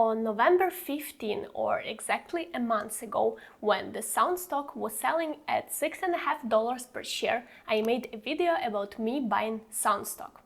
On November 15, or exactly a month ago, when the SOUN stock was selling at $6.50 per share, I made a video about me buying SOUN stock.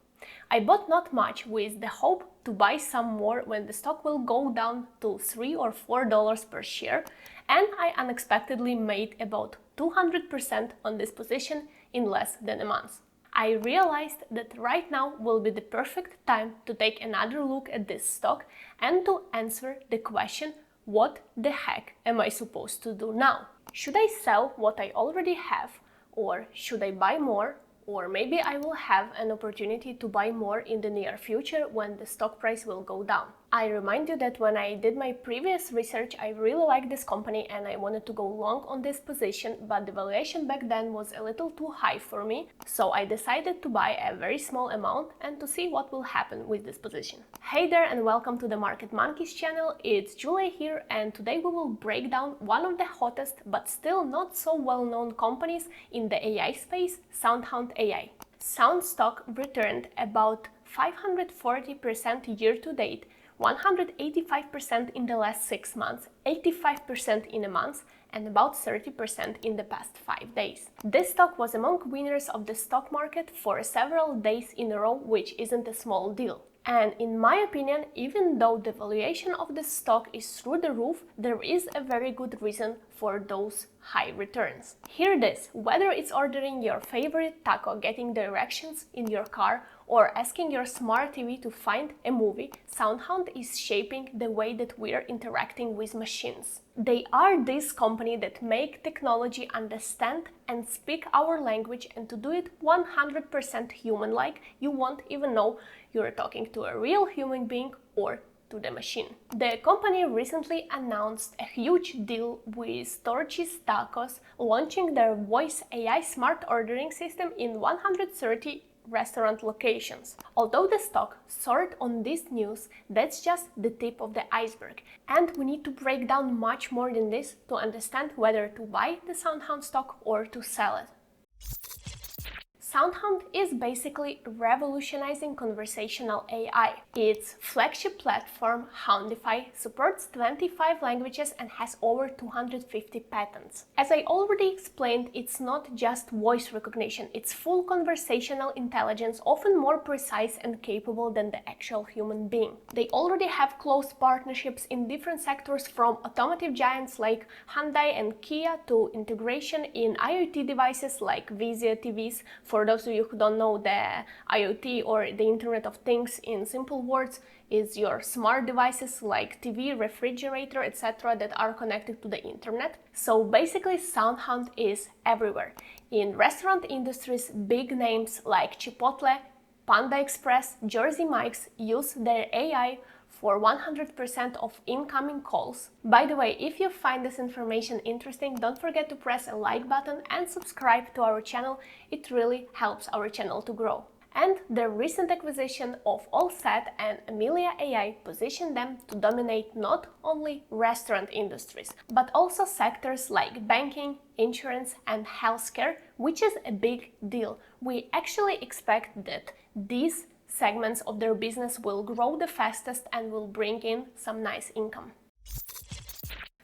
I bought not much with the hope to buy some more when the stock will go down to $3 or $4 per share, and I unexpectedly made about 200% on this position in less than a month. I realized that right now will be the perfect time to take another look at this stock and to answer the question, what the heck am I supposed to do now? Should I sell what I already have, or should I buy more? Or maybe I will have an opportunity to buy more in the near future when the stock price will go down. I remind you that when I did my previous research, I really liked this company and I wanted to go long on this position, but the valuation back then was a little too high for me, so I decided to buy a very small amount and to see what will happen with this position. Hey there and welcome to the Market Monkeys channel, it's Julia here, and today we will break down one of the hottest but still not so well-known companies in the AI space, SoundHound AI. SOUN stock returned about 540% year to date, 185% in the last 6 months, 85% in a month, and about 30% in the past 5 days. This stock was among winners of the stock market for several days in a row, which isn't a small deal. And in my opinion, even though the valuation of the stock is through the roof, there is a very good reason for those high returns. Hear it is, whether it's ordering your favorite taco, getting directions in your car, or asking your smart TV to find a movie, SoundHound is shaping the way that we're interacting with machines. They are this company that make technology understand and speak our language, and to do it 100% human-like, you won't even know you're talking to a real human being or to the machine. The company recently announced a huge deal with Torchy's Tacos, launching their voice AI smart ordering system in 130 restaurant locations. Although the stock soared on this news, that's just the tip of the iceberg, and we need to break down much more than this to understand whether to buy the SoundHound stock or to sell it. SoundHound is basically revolutionizing conversational AI. Its flagship platform, Houndify, supports 25 languages and has over 250 patents. As I already explained, it's not just voice recognition, it's full conversational intelligence, often more precise and capable than the actual human being. They already have close partnerships in different sectors, from automotive giants like Hyundai and Kia to integration in IoT devices like Vizio TVs. For those of you who don't know, the IoT or the Internet of Things in simple words is your smart devices like TV, refrigerator, etc. that are connected to the internet. So basically SoundHound is everywhere. In restaurant industries, big names like Chipotle, Panda Express, Jersey Mike's use their AI for 100% of incoming calls. By the way, if you find this information interesting, don't forget to press a like button and subscribe to our channel. It really helps our channel to grow. And the recent acquisition of Allset and Amelia AI positioned them to dominate not only restaurant industries, but also sectors like banking, insurance, and healthcare, which is a big deal. We actually expect that these segments of their business will grow the fastest and will bring in some nice income.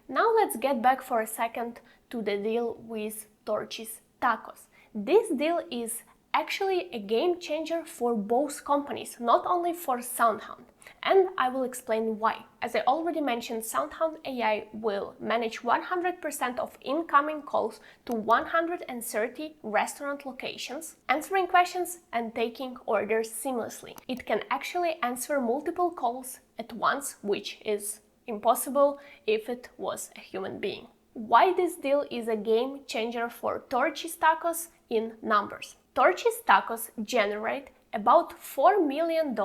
Now let's get back for a second to the deal with Torchy's Tacos. This deal is actually a game changer for both companies, not only for SoundHound. And I will explain why. As I already mentioned, SoundHound AI will manage 100% of incoming calls to 130 restaurant locations, answering questions and taking orders seamlessly. It can actually answer multiple calls at once, which is impossible if it was a human being. Why this deal is a game changer for Torchy's Tacos in numbers. Torchy's Tacos generate about $4 million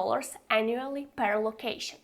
annually per location.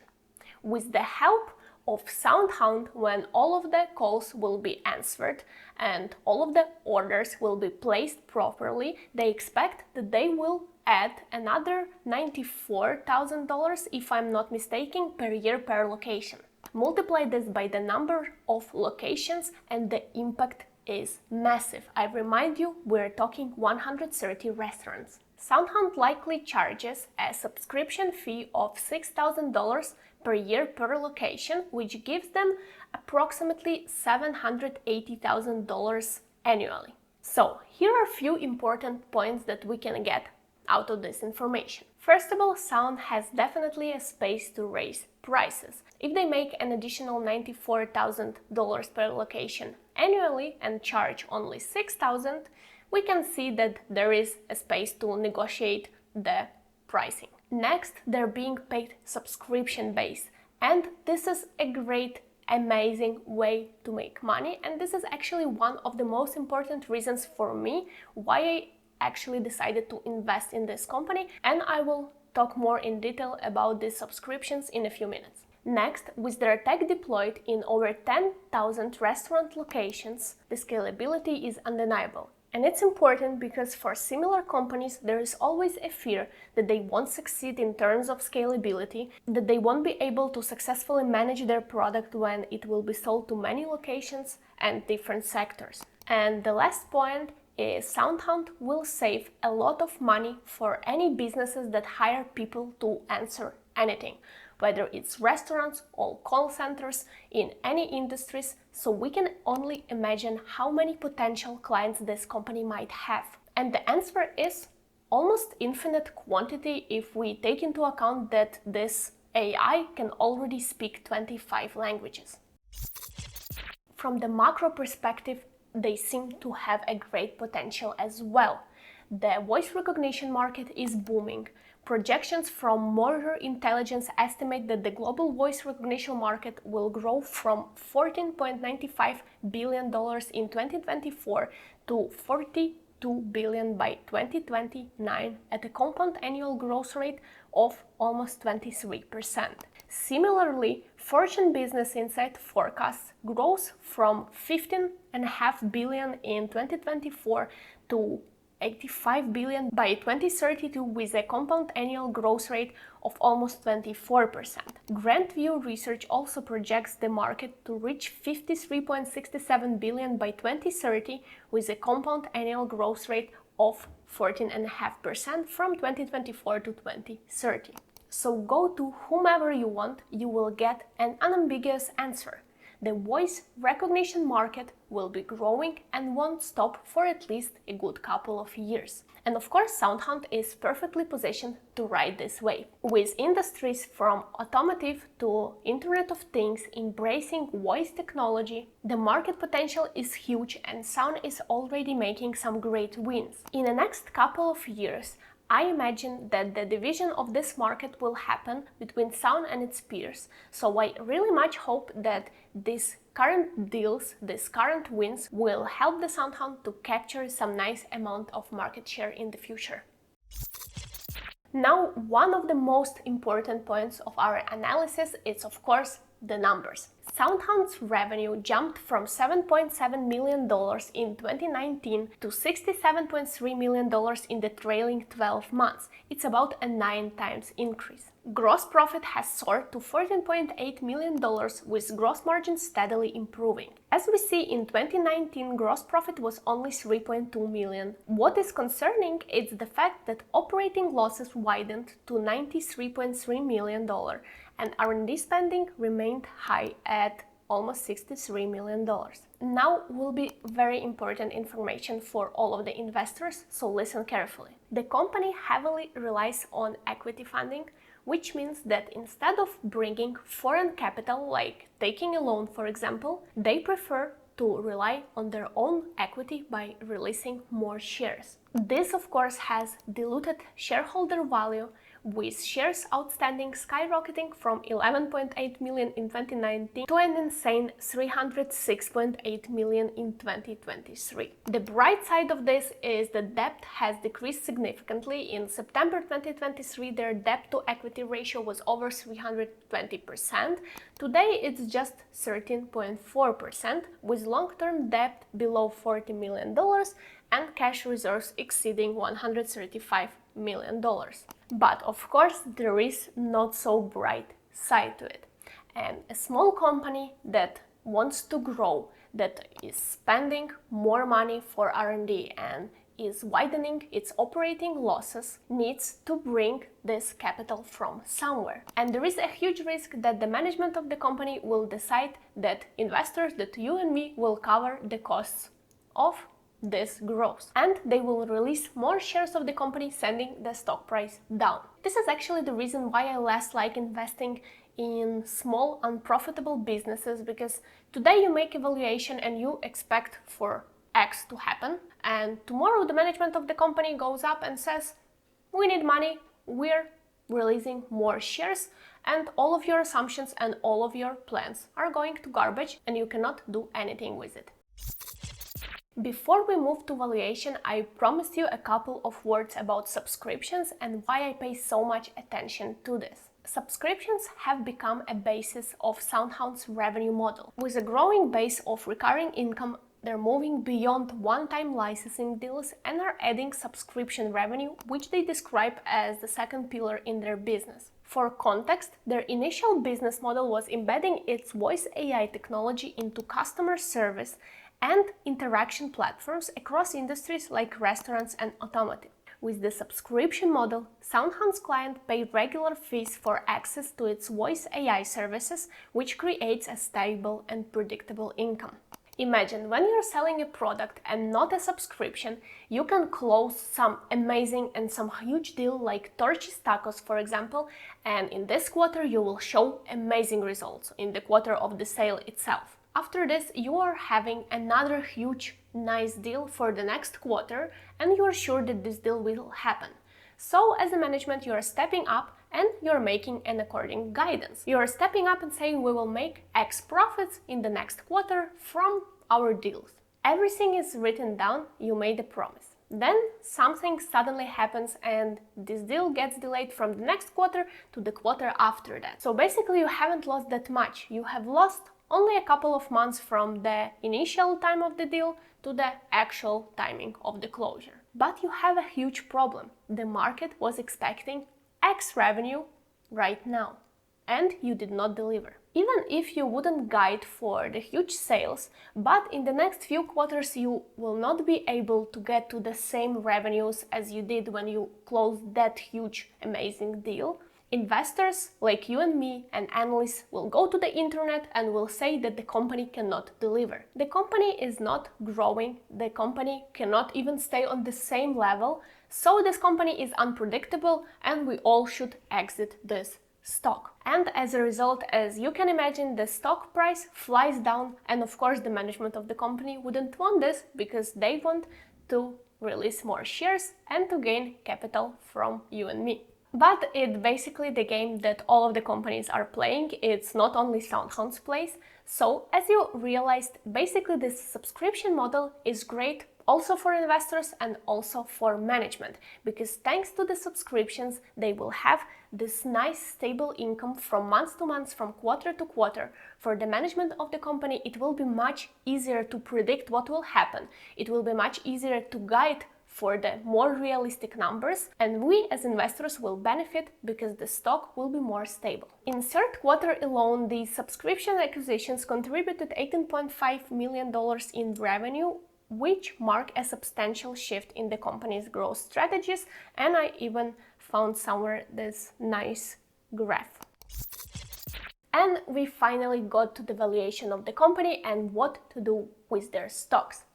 With the help of SoundHound, when all of the calls will be answered and all of the orders will be placed properly, they expect that they will add another $94,000, if I'm not mistaken, per year per location. Multiply this by the number of locations and the impact is massive. I remind you, we're talking 130 restaurants. SoundHound likely charges a subscription fee of $6,000 per year per location, which gives them approximately $780,000 annually. So here are a few important points that we can get out of this information. First of all, SOUN has definitely a space to raise prices. If they make an additional $94,000 per location annually and charge only $6,000, we can see that there is a space to negotiate the pricing. Next, they're being paid subscription-based, and this is a great, amazing way to make money, and this is actually one of the most important reasons for me why I actually decided to invest in this company, and I will talk more in detail about these subscriptions in a few minutes. Next, with their tech deployed in over 10,000 restaurant locations, the scalability is undeniable. And it's important because for similar companies, there is always a fear that they won't succeed in terms of scalability, that they won't be able to successfully manage their product when it will be sold to many locations and different sectors. And the last point is SoundHound will save a lot of money for any businesses that hire people to answer anything, whether it's restaurants or call centers in any industries, so we can only imagine how many potential clients this company might have. And the answer is almost infinite quantity if we take into account that this AI can already speak 25 languages. From the macro perspective, they seem to have a great potential as well. The voice recognition market is booming. Projections from Mortar Intelligence estimate that the global voice recognition market will grow from $14.95 billion in 2024 to $42 billion by 2029 at a compound annual growth rate of almost 23%. Similarly, Fortune Business Insight forecasts growth from $15.5 billion in 2024 to $85 billion by 2032 with a compound annual growth rate of almost 24%. Grand View Research also projects the market to reach $53.67 billion by 2030 with a compound annual growth rate of 14.5% from 2024 to 2030. So go to whomever you want, you will get an unambiguous answer. The voice recognition market will be growing and won't stop for at least a good couple of years. And of course, SoundHound is perfectly positioned to ride this wave. With industries from automotive to Internet of Things embracing voice technology, the market potential is huge and SOUN is already making some great wins. In the next couple of years, I imagine that the division of this market will happen between SOUN and its peers, so I really much hope that these current deals, these current wins, will help the SoundHound to capture some nice amount of market share in the future. Now, one of the most important points of our analysis is, of course, the numbers. SoundHound's revenue jumped from $7.7 million in 2019 to $67.3 million in the trailing 12 months. It's about a 9 times increase. Gross profit has soared to $14.8 million with gross margin steadily improving. As we see in 2019, gross profit was only $3.2 million. What is concerning is the fact that operating losses widened to $93.3 million and R&D spending remained high at almost $63 million. Now will be very important information for all of the investors, so listen carefully. The company heavily relies on equity funding, which means that instead of bringing foreign capital, like taking a loan for example, they prefer to rely on their own equity by releasing more shares. This of course has diluted shareholder value, with shares outstanding skyrocketing from 11.8 million in 2019 to an insane 306.8 million in 2023. The bright side of this is the debt has decreased significantly. In September 2023, their debt-to-equity ratio was over 320%. Today, it's just 13.4%, with long-term debt below $40 million and cash reserves exceeding $135 million. But of course, there is not so bright side to it. And a small company that wants to grow, that is spending more money for R&D and is widening its operating losses needs to bring this capital from somewhere. And there is a huge risk that the management of the company will decide that investors, that you and me, will cover the costs of this growth, and they will release more shares of the company, sending the stock price down. This is actually the reason why I less like investing in small unprofitable businesses, because today you make a valuation and you expect for X to happen, and tomorrow the management of the company goes up and says, we need money, we're releasing more shares, and all of your assumptions and all of your plans are going to garbage and you cannot do anything with it. Before we move to valuation, I promised you a couple of words about subscriptions and why I pay so much attention to this. Subscriptions have become a basis of SoundHound's revenue model. With a growing base of recurring income, they're moving beyond one-time licensing deals and are adding subscription revenue, which they describe as the second pillar in their business. For context, their initial business model was embedding its voice AI technology into customer service and interaction platforms across industries like restaurants and automotive. With the subscription model, SoundHound's clients pay regular fees for access to its voice AI services, which creates a stable and predictable income. Imagine when you're selling a product and not a subscription, you can close some amazing and some huge deal like Torchy tacos, for example, and in this quarter you will show amazing results in the quarter of the sale itself. After this, you are having another huge, nice deal for the next quarter, and you are sure that this deal will happen. So, as a management, you are stepping up and you are making an according guidance. You are stepping up and saying we will make X profits in the next quarter from our deals. Everything is written down, you made a promise. Then something suddenly happens and this deal gets delayed from the next quarter to the quarter after that. So basically you haven't lost that much. You have lost only a couple of months from the initial time of the deal to the actual timing of the closure. But you have a huge problem. The market was expecting X revenue right now, and you did not deliver. Even if you wouldn't guide for the huge sales, but in the next few quarters you will not be able to get to the same revenues as you did when you closed that huge, amazing deal, investors like you and me and analysts will go to the internet and will say that the company cannot deliver. The company is not growing, the company cannot even stay on the same level, so this company is unpredictable and we all should exit this stock. And as a result, as you can imagine, the stock price flies down, and of course the management of the company wouldn't want this because they want to release more shares and to gain capital from you and me. But it's basically the game that all of the companies are playing. It's not only SoundHound's place. So as you realized, basically this subscription model is great also for investors and also for management, because thanks to the subscriptions, they will have this nice stable income from month to month, from quarter to quarter. For the management of the company, it will be much easier to predict what will happen. It will be much easier to guide for the more realistic numbers, and we as investors will benefit because the stock will be more stable. In third quarter alone, the subscription acquisitions contributed $18.5 million in revenue, which mark a substantial shift in the company's growth strategies, and I even found somewhere this nice graph. And we finally got to the valuation of the company and what to do with their stocks.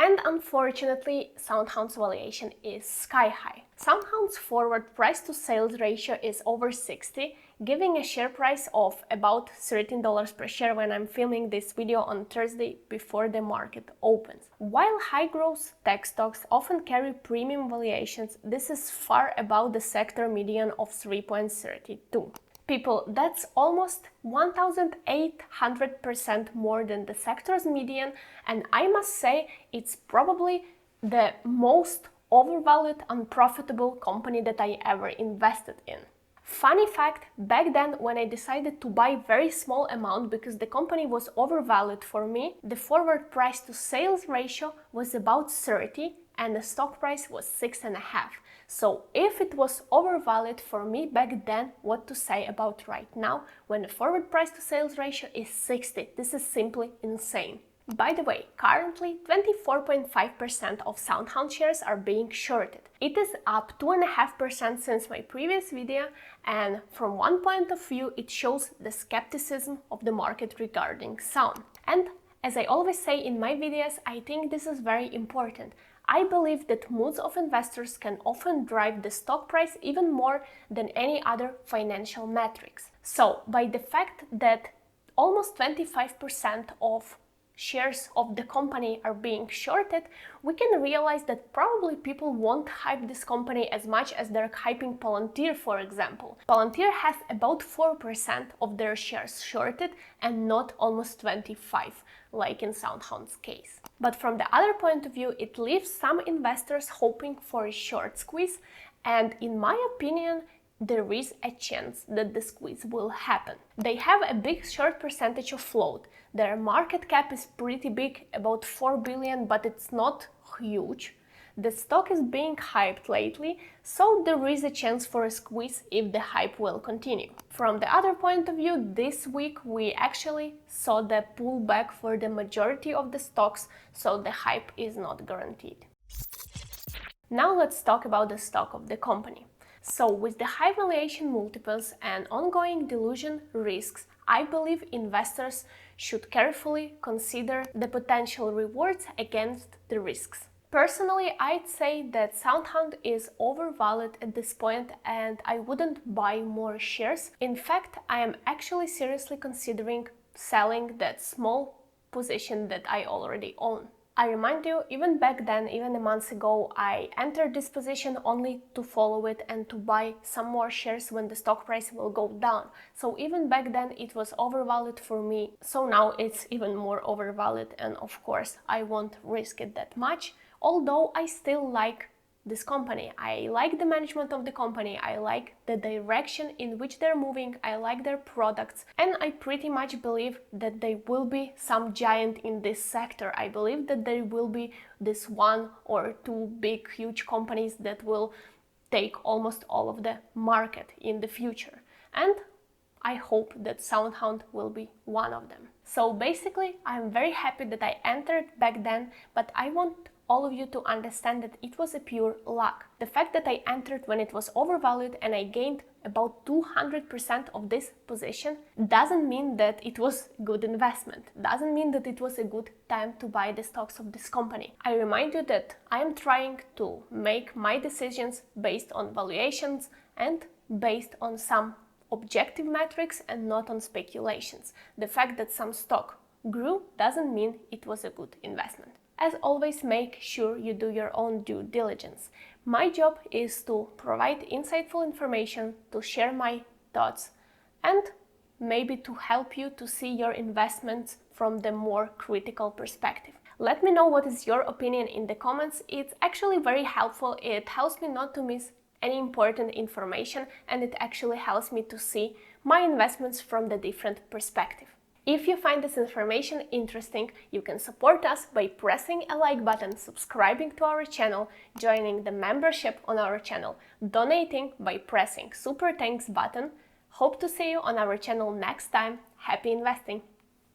And unfortunately, SoundHound's valuation is sky high. SoundHound's forward price to sales ratio is over 60, giving a share price of about $13 per share when I'm filming this video on Thursday before the market opens. While high growth tech stocks often carry premium valuations, this is far above the sector median of 3.32. People, that's almost 1,800% more than the sector's median, and I must say it's probably the most overvalued, unprofitable company that I ever invested in. Funny fact, back then when I decided to buy very small amount because the company was overvalued for me, the forward price to sales ratio was about 30 and the stock price was 6.5. So if it was overvalued for me back then, what to say about right now when the forward price to sales ratio is 60? This is simply insane. By the way, currently 24.5% of SoundHound shares are being shorted. It is up 2.5% since my previous video, and from one point of view it shows the skepticism of the market regarding SOUN. And as I always say in my videos, I think this is very important. I believe that moods of investors can often drive the stock price even more than any other financial metrics. So, by the fact that almost 25% of shares of the company are being shorted, we can realize that probably people won't hype this company as much as they're hyping Palantir, for example. Palantir has about 4% of their shares shorted and not almost 25, like in SoundHound's case. But from the other point of view, it leaves some investors hoping for a short squeeze, and in my opinion, there is a chance that the squeeze will happen. They have a big short percentage of float. Their market cap is pretty big, about 4 billion, but it's not huge. The stock is being hyped lately, so there is a chance for a squeeze if the hype will continue. From the other point of view, this week we actually saw the pullback for the majority of the stocks, so the hype is not guaranteed. Now let's talk about the stock of the company. So with the high valuation multiples and ongoing dilution risks, I believe investors should carefully consider the potential rewards against the risks. Personally, I'd say that SoundHound is overvalued at this point and I wouldn't buy more shares. In fact, I am actually seriously considering selling that small position that I already own. I remind you, even back then, even a month ago, I entered this position only to follow it and to buy some more shares when the stock price will go down. So even back then it was overvalued for me. So now it's even more overvalued, and of course I won't risk it that much. Although I still like this company. I like the management of the company, I like the direction in which they're moving, I like their products, and I pretty much believe that they will be some giant in this sector. I believe that there will be this one or two big huge companies that will take almost all of the market in the future, and I hope that SoundHound will be one of them. So basically, I'm very happy that I entered back then, but I want all of you to understand that it was a pure luck. The fact that I entered when it was overvalued and I gained about 200% of this position doesn't mean that it was a good investment, doesn't mean that it was a good time to buy the stocks of this company. I remind you that I am trying to make my decisions based on valuations and based on some objective metrics and not on speculations. The fact that some stock grew doesn't mean it was a good investment. As always, make sure you do your own due diligence. My job is to provide insightful information, to share my thoughts, and maybe to help you to see your investments from the more critical perspective. Let me know what is your opinion in the comments. It's actually very helpful. It helps me not to miss any important information, and it actually helps me to see my investments from the different perspective. If you find this information interesting, you can support us by pressing a like button, subscribing to our channel, joining the membership on our channel, donating by pressing super thanks button. Hope to see you on our channel next time. Happy investing!